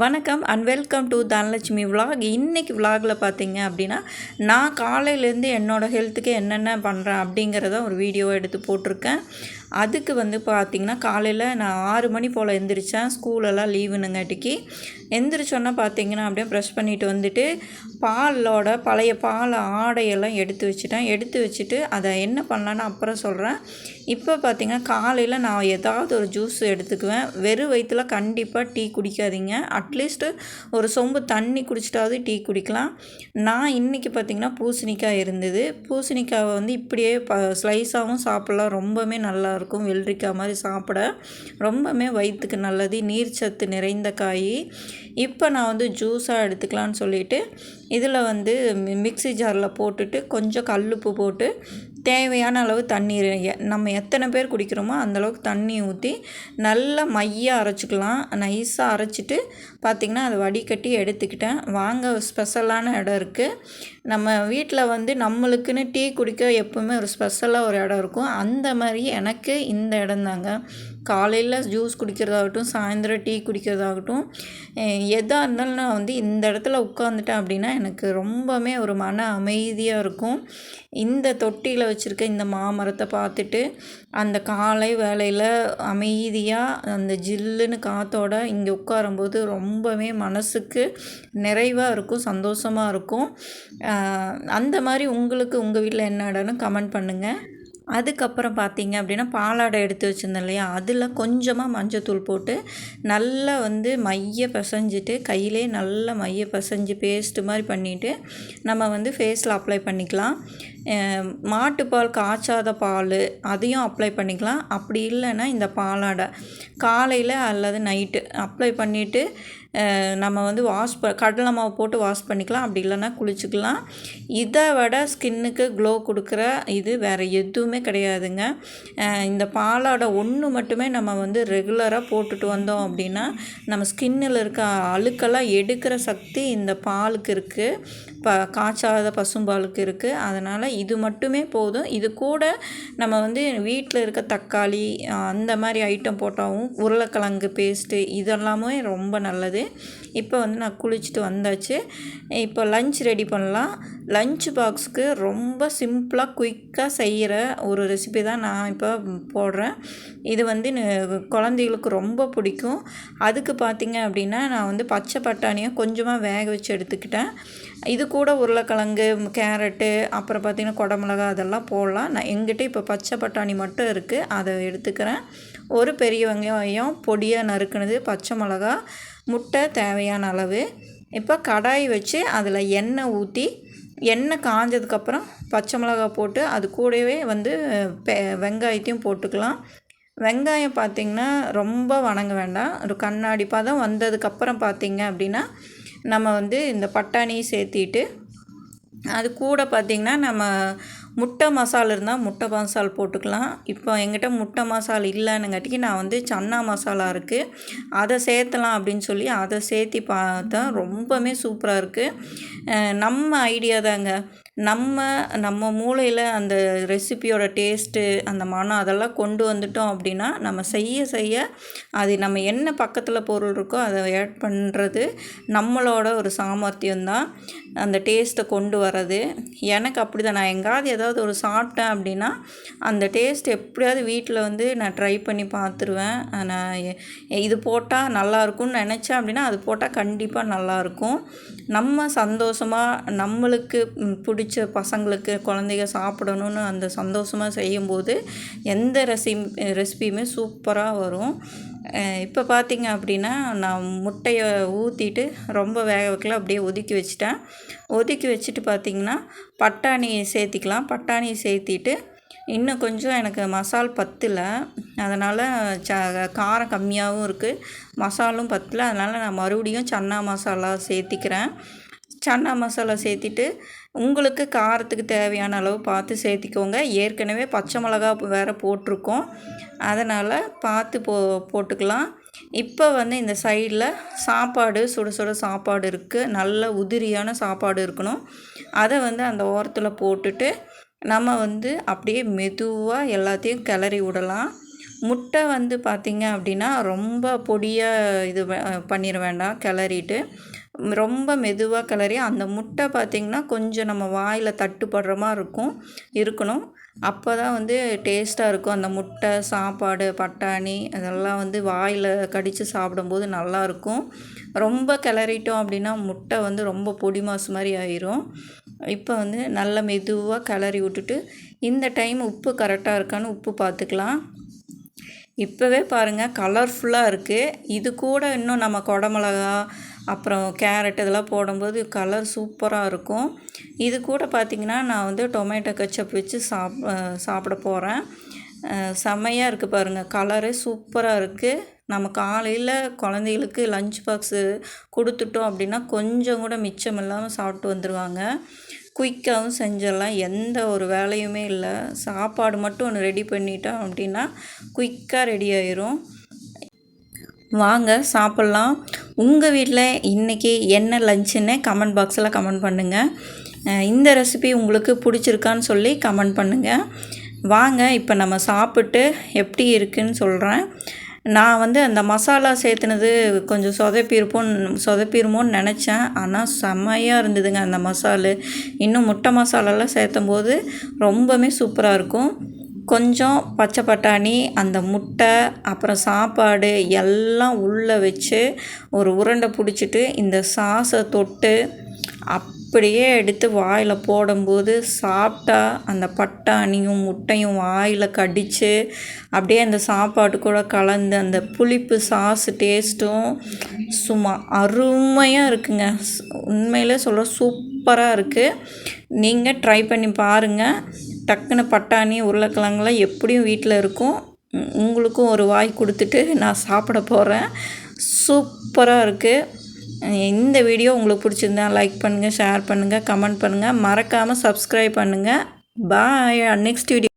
வணக்கம் and welcome to Dhanalakshmi vlog. இன்றைக்கி விலாகில் பார்த்தீங்க அப்படின்னா, நான் காலையிலேருந்து என்னோடய ஹெல்த்துக்கு என்னென்ன பண்ணுறேன் அப்படிங்கிறத ஒரு வீடியோ எடுத்து போட்டிருக்கேன். அதுக்கு பார்த்திங்கன்னா காலையில் நான் 6 மணி போல் எந்திரிச்சேன். ஸ்கூலெல்லாம் லீவுனுங்காட்டிக்கு எந்திரிச்சோன்னா பார்த்திங்கன்னா அப்படியே ப்ரெஷ் பண்ணிவிட்டு வந்துட்டு பழைய பால் ஆடையெல்லாம் எடுத்து வச்சுட்டு அதை என்ன பண்ணலான்னு அப்புறம் சொல்கிறேன். இப்போ பார்த்திங்கன்னா காலையில் நான் ஏதாவது ஒரு ஜூஸ் எடுத்துக்குவேன். வெறும் வயிற்றில் கண்டிப்பாக டீ குடிக்காதீங்க. அட்லீஸ்ட்டு ஒரு சொம்பு தண்ணி குடிச்சிட்டாவது டீ குடிக்கலாம். நான் இன்றைக்கி பார்த்திங்கன்னா பூசணிக்காய் இருந்தது. பூசணிக்காவை இப்படியே ஸ்லைஸாகவும் சாப்பிட்லாம். ரொம்பவுமே நல்லாயிருக்கும். வெள்ளரிக்காய் மாதிரி சாப்பிட ரொம்பவுமே வயிற்றுக்கு நல்லது. நீர்ச்சத்து நிறைந்த காய். இப்போ நான் ஜூஸாக எடுத்துக்கலான்னு சொல்லிவிட்டு இதில் மிக்ஸி ஜாரில் போட்டுட்டு கொஞ்சம் கல்லுப்பு போட்டு தேவையான அளவு தண்ணீர், நம்ம எத்தனை பேர் குடிக்கிறோமோ அந்தளவுக்கு தண்ணி ஊற்றி நல்லா மையாக அரைச்சிக்கலாம். நைஸாக அரைச்சிட்டு பார்த்திங்கன்னா அதை வடிகட்டி எடுத்துக்கிட்டேன். வாங்க, ஸ்பெஷலான இடம் இருக்குது. நம்ம வீட்டில் நம்மளுக்குன்னு டீ குடிக்க எப்போவுமே ஒரு ஸ்பெஷலாக ஒரு இடம் இருக்கும். அந்த மாதிரி எனக்கு இந்த இடம் தாங்க. காலையில் ஜூஸ் குடிக்கிறதாகட்டும், சாயந்தரம் டீ குடிக்கிறதாகட்டும், எதாக இருந்தாலும் நான் இந்த இடத்துல உட்காந்துட்டேன் அப்படின்னா எனக்கு ரொம்பவுமே ஒரு மன அமைதியாக இருக்கும். இந்த தொட்டியில் வச்சுருக்க இந்த மாமரத்தை பார்த்துட்டு அந்த காலை வேளையில் அமைதியாக அந்த ஜில்லுன்னு காற்றோட இங்கே உட்காரும்போது ரொம்பவே மனசுக்கு நிறைவாக இருக்கும், சந்தோஷமாக இருக்கும். அந்த மாதிரி உங்களுக்கு உங்கள் வீட்டில் என்ன இடம்னு கமெண்ட் பண்ணுங்கள். அதுக்கப்புறம் பார்த்தீங்க அப்படின்னா பாலாடை எடுத்து வச்சுருந்தேன் இல்லையா, அதில் கொஞ்சமாக மஞ்சத்தூள் போட்டு நல்லா மைய பிசைஞ்சிட்டு கையிலே நல்லா மைய பிசைஞ்சு பேஸ்ட்டு மாதிரி பண்ணிவிட்டு நம்ம ஃபேஸில் அப்ளை பண்ணிக்கலாம். மாட்டுப்பால் காய்ச்சாத பால் அதையும் அப்ளை பண்ணிக்கலாம். அப்படி இல்லைன்னா இந்த பாலாடை காலையில் அல்லது நைட்டு அப்ளை பண்ணிவிட்டு நம்ம கடலை மாவு போட்டு வாஷ் பண்ணிக்கலாம். அப்படி இல்லைன்னா குளிச்சுக்கலாம். இதை விட ஸ்கின்னுக்கு க்ளோ கொடுக்குற இது வேறு எதுவுமே கிடையாதுங்க. இந்த பாலாடை ஒன்று மட்டுமே நம்ம ரெகுலராக போட்டுட்டு வந்தோம் அப்படின்னா நம்ம ஸ்கின்னில் இருக்க அழுக்கெல்லாம் எடுக்கிற சக்தி இந்த பாலுக்கு இருக்குது. காய்ச்சாத பசும்பாலுக்கு இருக்குது. அதனால் இது மட்டுமே போதும். இது கூட நம்ம வீட்டில் இருக்க தக்காளி அந்த மாதிரி ஐட்டம் போட்டாலும், உருளைக்கிழங்கு பேஸ்ட்டு இதெல்லாமே ரொம்ப நல்லது. இப்போ நான் குளிச்சுட்டு வந்தாச்சு. இப்போ லஞ்ச் ரெடி பண்ணலாம். லஞ்ச் பாக்ஸுக்கு ரொம்ப சிம்பிளாக குயிக்காக செய்கிற ஒரு ரெசிபி தான் நான் இப்போ போடுறேன். இது குழந்தைகளுக்கு ரொம்ப பிடிக்கும். அதுக்கு பார்த்திங்க அப்படின்னா நான் பச்சை பட்டாணியை கொஞ்சமாக வேக வச்சு எடுத்துக்கிட்டேன். இது கூட உருளைக்கிழங்கு, கேரட்டு, அப்புறம் பார்த்திங்கன்னா குடமிளகா அதெல்லாம் போடலாம். நான் எங்கிட்ட இப்போ பச்சை பட்டாணி மட்டும் இருக்குது, அதை எடுத்துக்கிறேன். ஒரு பெரிய வெங்காயம் பொடியாக நறுக்குனது, பச்சை மிளகா, முட்டை தேவையான அளவு. இப்போ கடாய் வச்சு அதில் எண்ணெய் ஊற்றி எண்ணெய் காஞ்சதுக்கப்புறம் பச்சை மிளகா போட்டு அது கூடவே வெங்காயத்தையும் போட்டுக்கலாம். வெங்காயம் பார்த்திங்கன்னா ரொம்ப வணங்க வேண்டாம். ஒரு கண்ணாடி பதம் வந்ததுக்கப்புறம் பார்த்திங்க அப்படின்னா நம்ம இந்த பட்டாணியை சேர்த்திட்டு அது கூட பார்த்திங்கன்னா நம்ம முட்டை மசாலா இருந்தால் முட்டை மசால் போட்டுக்கலாம். இப்போ எங்கிட்ட முட்டை மசால் இல்லைன்னுங்காட்டிக்கு நான் சன்னா மசாலா இருக்குது, அதை சேர்த்தலாம் அப்படின்னு சொல்லி அதை சேர்த்தி பார்த்தா ரொம்பவுமே சூப்பராக இருக்குது. நம்ம ஐடியா தாங்க. நம்ம மூளையில் அந்த ரெசிபியோட டேஸ்ட்டு, அந்த மனம் அதெல்லாம் கொண்டு வந்துட்டோம் அப்படின்னா நம்ம செய்ய அது நம்ம என்ன பக்கத்தில் பொருள் இருக்கோ அதை ஆட் பண்ணுறது நம்மளோட ஒரு சாமர்த்தியம்தான் அந்த டேஸ்ட்டை கொண்டு வர்றது. எனக்கு அப்படி தான். நான் எங்காவது ஏதாவது ஒரு சாப்பிட்டேன் அப்படின்னா அந்த டேஸ்ட் எப்படியாவது வீட்டில் நான் ட்ரை பண்ணி பார்த்துருவேன். நான் இது போட்டால் நல்லாயிருக்கும்னு நினச்சேன் அப்படின்னா அது போட்டால் கண்டிப்பாக நல்லாயிருக்கும். நம்ம சந்தோஷமாக நம்மளுக்கு பிடிச்ச பசங்களுக்கு குழந்தைங்க சாப்பிடணுன்னு அந்த சந்தோஷமாக செய்யும்போது எந்த ரெசிபியுமே சூப்பராக வரும். இப்போ பார்த்திங்க அப்படின்னா நான் முட்டையை ஊற்றிட்டு ரொம்ப வேக வைக்கல, அப்படியே ஒதுக்கி வச்சுட்டு பார்த்திங்கன்னா பட்டாணியை சேர்த்திக்கலாம். பட்டாணியை சேர்த்திட்டு இன்னும் கொஞ்சம் எனக்கு மசால் பத்தலை, அதனால் காரம் கம்மியாகவும் இருக்குது, மசாலும் பத்தலை. அதனால் நான் மறுபடியும் சன்னா மசாலா சேர்த்திக்கிறேன். சன்னா மசாலா சேர்த்திட்டு உங்களுக்கு காரத்துக்கு தேவையான அளவு பார்த்து சேர்த்திக்கோங்க. ஏற்கனவே பச்சை மிளகா வேறு போட்டிருக்கோம், அதனால் பார்த்து போட்டுக்கலாம். இப்போ இந்த சைடில் சாப்பாடு, சுட சாப்பாடு இருக்குது. நல்ல உதிரியான சாப்பாடு இருக்கணும். அதை அந்த ஓரத்தில் போட்டுட்டு நம்ம அப்படியே மெதுவாக எல்லாத்தையும் கிளறி விடலாம். முட்டை வந்து பார்த்திங்க அப்படின்னா ரொம்ப பொடியாக இது பண்ணிட வேண்டாம், கிளறிட்டு ரொம்ப மெதுவாக கிளறி அந்த முட்டை பார்த்திங்கன்னா கொஞ்சம் நம்ம வாயில் தட்டுப்படுற மாதிரி இருக்கணும். அப்போ தான் வந்து டேஸ்ட்டாக இருக்கும். அந்த முட்டை, சாப்பாடு, பட்டாணி அதெல்லாம் வந்து வாயில் கடித்து சாப்பிடும்போது நல்லாயிருக்கும். ரொம்ப கிளறிட்டோம் அப்படின்னா முட்டை வந்து ரொம்ப பொடி மாசு மாதிரி ஆயிரும். இப்போ வந்து நல்லா மெதுவாக கிளறி விட்டுட்டு இந்த டைம் உப்பு கரெக்டாக இருக்கான்னு உப்பு பார்த்துக்கலாம். இப்போவே பாருங்கள் கலர்ஃபுல்லாக இருக்குது. இது கூட இன்னும் நம்ம குடமிளகா அப்புறம் கேரட் இதெல்லாம் போடும்போது கலர் சூப்பராக இருக்கும். இது கூட பார்த்திங்கன்னா நான் வந்து டொமேட்டோ கெச்சப் வச்சு சாப்பிட போகிறேன். செம்மையாக இருக்குது பாருங்கள், கலரே சூப்பராக இருக்குது. நம்ம காலையில் குழந்தைகளுக்கு லஞ்ச் பாக்ஸு கொடுத்துட்டோம் அப்படின்னா கொஞ்சம் கூட மிச்சம் இல்லாமல் சாப்பிட்டு வந்துடுவாங்க. குயிக்காகவும் செஞ்சிடலாம், எந்த ஒரு வேலையுமே இல்லை. சாப்பாடு மட்டும் ஒன்று ரெடி பண்ணிட்டோம் அப்படின்னா குயிக்காக ரெடி ஆயிரும். வாங்க சாப்பிட்லாம். உங்கள் வீட்டில் இன்றைக்கி என்ன லஞ்சுன்னு கமெண்ட் பாக்ஸில் கமெண்ட் பண்ணுங்கள். இந்த ரெசிபி உங்களுக்கு பிடிச்சிருக்கான்னு சொல்லி கமெண்ட் பண்ணுங்கள். வாங்க இப்போ நம்ம சாப்பிட்டு எப்படி இருக்குன்னு சொல்கிறேன். நான் வந்து அந்த மசாலா சேர்த்துனது கொஞ்சம் சொதப்பிருமோன்னு நினச்சேன். ஆனால் செம்மையாக இருந்ததுங்க அந்த மசாலு. இன்னும் முட்டை மசாலாலாம் சேர்த்தும் போது ரொம்பவுமே சூப்பராக இருக்கும். கொஞ்சம் பச்சை பட்டாணி, அந்த முட்டை, அப்புறம் சாப்பாடு எல்லாம் உள்ளே வச்சு ஒரு உருண்டை பிடிச்சிட்டு இந்த சாஸை தொட்டு அப்படியே எடுத்து வாயில் போடும்போது சாப்பிட்டா அந்த பட்டாணியும் முட்டையும் வாயில் கடித்து அப்படியே அந்த சாப்பாடு கூட கலந்து அந்த புளிப்பு சாஸு டேஸ்ட்டும் சும்மா அருமையாக இருக்குங்க. உண்மையிலே சொல்ல சூப்பராக இருக்குது. நீங்கள் ட்ரை பண்ணி பாருங்கள். டக்குன்னு பட்டாணி உருளைக்கிழங்குலாம் எப்படியும் வீட்டில் இருக்கும். உங்களுக்கும் ஒரு வாய் கொடுத்துட்டு நான் சாப்பிட போகிறேன். சூப்பராக இருக்குது. இந்த வீடியோ உங்களுக்கு பிடிச்சிருந்தா லைக் பண்ணுங்கள், ஷேர் பண்ணுங்கள், கமெண்ட் பண்ணுங்கள். மறக்காமல் சப்ஸ்கிரைப் பண்ணுங்கள். பாய். Next video